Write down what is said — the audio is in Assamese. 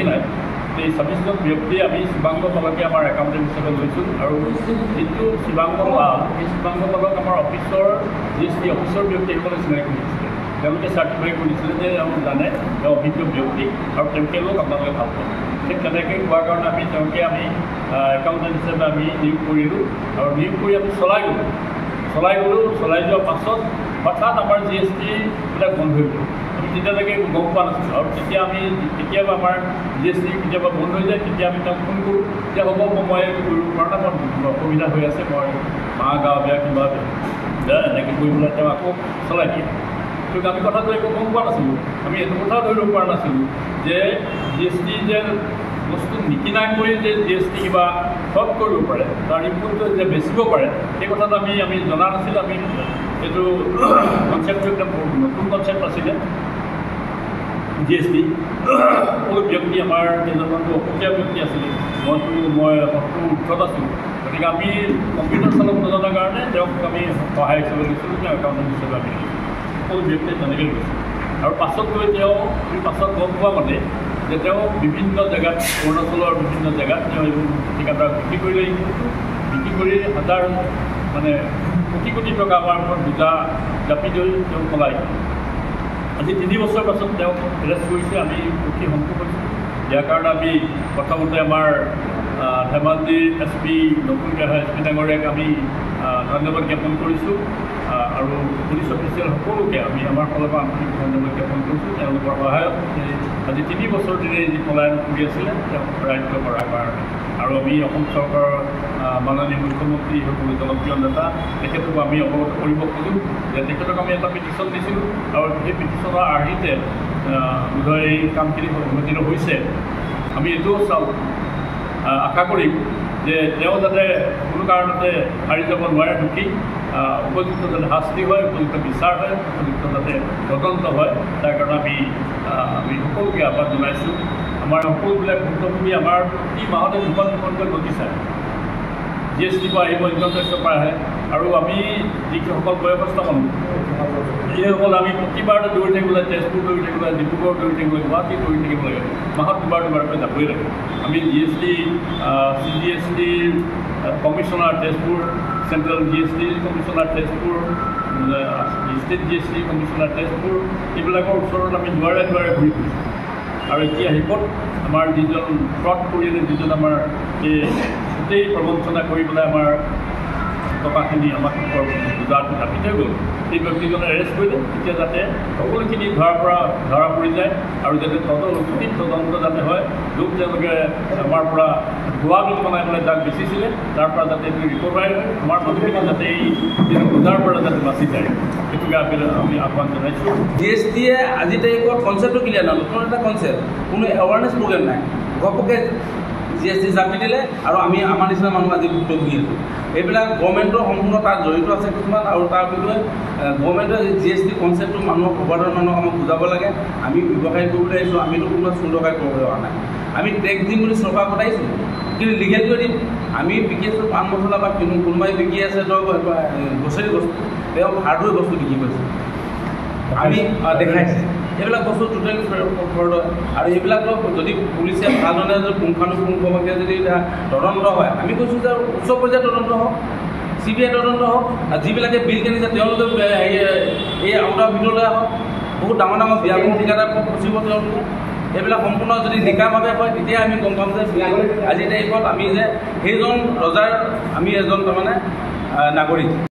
আগ্ৰহী নাই। এই 26জন ব্যক্তি আমি শিৱাংগ পালকে আমাৰ একাউণ্টেণ্ট হিচাপে লৈছোঁ আৰু যিটো শিৱাংগ পাল সেই শিৱাংগ পালক আমাৰ অফিচৰ GST অফিচৰ ব্যক্তিসকলে চিনাকি কৰিছিলে। তেওঁলোকে চাৰ্টিফাই কৰিছিলে যে তেওঁ জানে তেওঁ অভিজ্ঞ ব্যক্তি আৰু তেওঁলোক আপোনালোকে ভাল পায়। ঠিক তেনেকৈ কোৱাৰ কাৰণে তেওঁলোকে আমি একাউণ্টেণ্ট হিচাপে আমি নিয়োগ কৰিলোঁ আৰু নিয়োগ কৰি আমি চলাই গ'লোঁ। চলাই যোৱাৰ পাছত হঠাৎ আমাৰ GSTবিলাক বন্ধ হৈ গ'ল। আমি তেতিয়ালৈকে গম পোৱা নাছিলোঁ আৰু তেতিয়া আমি কেতিয়াবা আমাৰ GST কেতিয়াবা বন্ধ হৈ যায়, তেতিয়া আমি তেওঁক ফোন কৰোঁ যে হ'ব মই কৰিব পৰা নাই, মোৰ অসুবিধা হৈ আছে, মই গা বেয়া কিবা এনেকৈ কৰি পেলাই তেওঁ আকৌ চলাই দিয়ে। কিন্তু আমি কথাটো একো গম পোৱা নাছিলোঁ। আমি এইটো কথাও ধৰিব পৰা নাছিলোঁ যে GST যে বস্তু নিকিনাকৈ যে GST কিবা ফ্ৰড কৰিব পাৰে, তাৰ ইনপুটটো যে বেচিব পাৰে, সেই কথাটো আমি জনা নাছিলোঁ। আমি এইটো কনচেপ্টটো একদম নতুন কনচেপ্ট আছিলে। GST সকলো ব্যক্তি আমাৰ কেইজনমানটো অসুখীয়া ব্যক্তি আছিলে, মই সকলো উৎসত আছিলোঁ। গতিকে আমি কম্পিউটাৰ চালক নজনাৰ কাৰণে তেওঁক আমি সহায় হিচাপে লৈছিলোঁ, তেওঁ একাউণ্টেণ্ট হিচাপে আমি লৈছিলোঁ। সকলো ব্যক্তিয়ে তেনেকৈ লৈছিল আৰু পাছত গৈ পাছত গম পোৱা মতে যে তেওঁ বিভিন্ন জেগাত অৰুণাচলৰ বিভিন্ন জেগাত তেওঁ এইবোৰ ঠিকাদাৰ বিক্ৰী কৰিলে, বিক্ৰী কৰি হাজাৰ কোটি টকা আমাৰ ওপৰত বোজা জাপি লৈ তেওঁ পলাই। আজি 3 বছৰ পাছত তেওঁক এৰেষ্ট কৰিছে। আমি অতি সন্তোষ হৈছোঁ। ইয়াৰ কাৰণে আমি প্ৰথমতে আমাৰ ধেমাজিৰ SP নতুনকৈ অহা SP ডাঙৰীয়াক আমি ধন্যবাদ জ্ঞাপন কৰিছোঁ আৰু পুলিচ অফিচিয়েল সকলোকে আমি আমাৰ ফালৰ পৰা আন্তৰিক ধন্যবাদ জ্ঞাপন কৰিছোঁ। তেওঁলোকৰ সহায়ত আজি 3 বছৰ দিনে যি পলায়ন কৰি আছিলে তেওঁক ৰাজ্য কৰাৰ কাৰণে। আৰু আমি অসম চৰকাৰৰ মাননীয় মুখ্যমন্ত্ৰী সকলো জনপ্ৰিয় নেতা তেখেতক আমি অৱগত কৰিব খোজোঁ যে তেখেতক আমি এটা পিটিশ্যন দিছিলোঁ আৰু সেই পিটিশ্যনৰ আৰ্হিতে বোধহয় এই কামখিনি সংঘটিত হৈছে। আমি এইটোও আশা কৰিম যে তেওঁ যাতে কোনো কাৰণতে হাৰি যাব নোৱাৰে, দোষী উপযুক্ত যাতে শাস্তি হয়, উপযুক্ত বিচাৰ হয়, উপযুক্ত যাতে তদন্ত হয়, তাৰ কাৰণে আমি সকলোকে আহ্বান জনাইছোঁ। আমাৰ সকলোবিলাক ভুক্তভোগী আমাৰ প্ৰতি মাহতে দুখনকৈ নটিছ আহে, GST পৰা আহিব, ইনকাম টেক্সৰ পৰা আহে আৰু আমি যিসকল বয়সস্থ মানুহ এইসকল আমি প্ৰতিবাৰতে দৌৰি থাকিব লাগে, তেজপুৰ দৌৰি থাকিব লাগে, ডিব্ৰুগড় দৌৰি থাকিব লাগে, গুৱাহাটী দৌৰি থাকিব লাগে, মাহত দুবাৰকৈ যাবই লাগে। আমি GST CGST commissioner Tezpur, central GST commissioner Tezpur, state GST commissioner Tezpur, এইবিলাকৰ ওচৰত আমি দুৱাৰে ঘূৰি ফুৰিছোঁ। আৰু এতিয়া শেষত আমাৰ যিজন ফ্ৰড কৰিলে, যিজন আমাৰ এই গোটেই প্ৰবঞ্চনা কৰি পেলাই আমাৰ টকাখিনি আমাক বোজাটো ঢাকি থৈ গ'ল, সেই ব্যক্তিজনে এৰেষ্ট কৰিলে। তেতিয়া যাতে সকলোখিনি ধৰা পৰি যায় আৰু যাতে উচিত তদন্ত যাতে হয়, য'ত তেওঁলোকে আমাৰ পৰা ভুৱা বিল বনাই পেলাই যাক বেচিছিলে তাৰ পৰা যাতে এইটো ৰিকভাৰী হয়, আমাৰ মানুহখিনি যাতে এই বোজাৰ পৰা যাতে বাচি যায়, সেইটোকে আমি আহ্বান জনাইছোঁ। GSTয়ে আজি তাৰিখত কনচেপ্টটো ক্লিয়াৰ নাই, নতুন এটা কনচেপ্ট, কোনো এৱাৰনেছ প্ৰগ্ৰেম নাই, ঘপককৈ GST জাপি দিলে আৰু আমাৰ নিচিনা মানুহ আজি ভুক্তভোগী আছোঁ। এইবিলাক গভৰ্ণমেণ্টৰ সম্পূৰ্ণ তাত জড়িত আছে কিছুমান, আৰু তাৰ বিষয়ে গভৰ্ণমেণ্টে GST কনচেপ্টটো মানুহক সাধাৰণ মানুহক আমাক বুজাব লাগে। আমি ব্যৱসায় কৰিবলৈ আহিছোঁ, আমিতো কোনো চুৰ ডকাইত কৰিবলৈ অহা নাই। আমি টেক্স দিম বুলি চৰকাৰ পঠাইছোঁ, কিন্তু লিগেলকৈ দিম। আমি বিকি আছোঁ পাণ মছলা বা কোনোবাই বিকি আছে ধৰক গ্ৰচাৰী বস্তু, তেওঁ হাৰ্ডৱেৰ বস্তু বিক্ৰী কৰিছে, আমি দেখাইছে। এইবিলাক বস্তু টোটেলি ফ্ৰড হয় আৰু এইবিলাকক যদি পুলিচে ভালধৰণে যদি পুংখানুপুংখভাৱে যদি তদন্ত হয়, আমি কৈছোঁ যে উচ্চ পৰ্যায়ৰ তদন্ত হওক, CBI তদন্ত হওক, আৰু যিবিলাকে বিল কিনিছে তেওঁলোকে এই আউটাৰ ভিতৰলৈ আহক, বহুত ডাঙৰ ডাঙৰ বিয়াবোৰ ঠিকাদাৰ ফচিব তেওঁলোকে। এইবিলাক সম্পূৰ্ণ যদি নিকাভাৱে হয় তেতিয়া আমি গম পাম যে আজি তাৰিখত আমি যে সেইজন ৰজাৰ আমি এজন তাৰমানে নাগৰিক।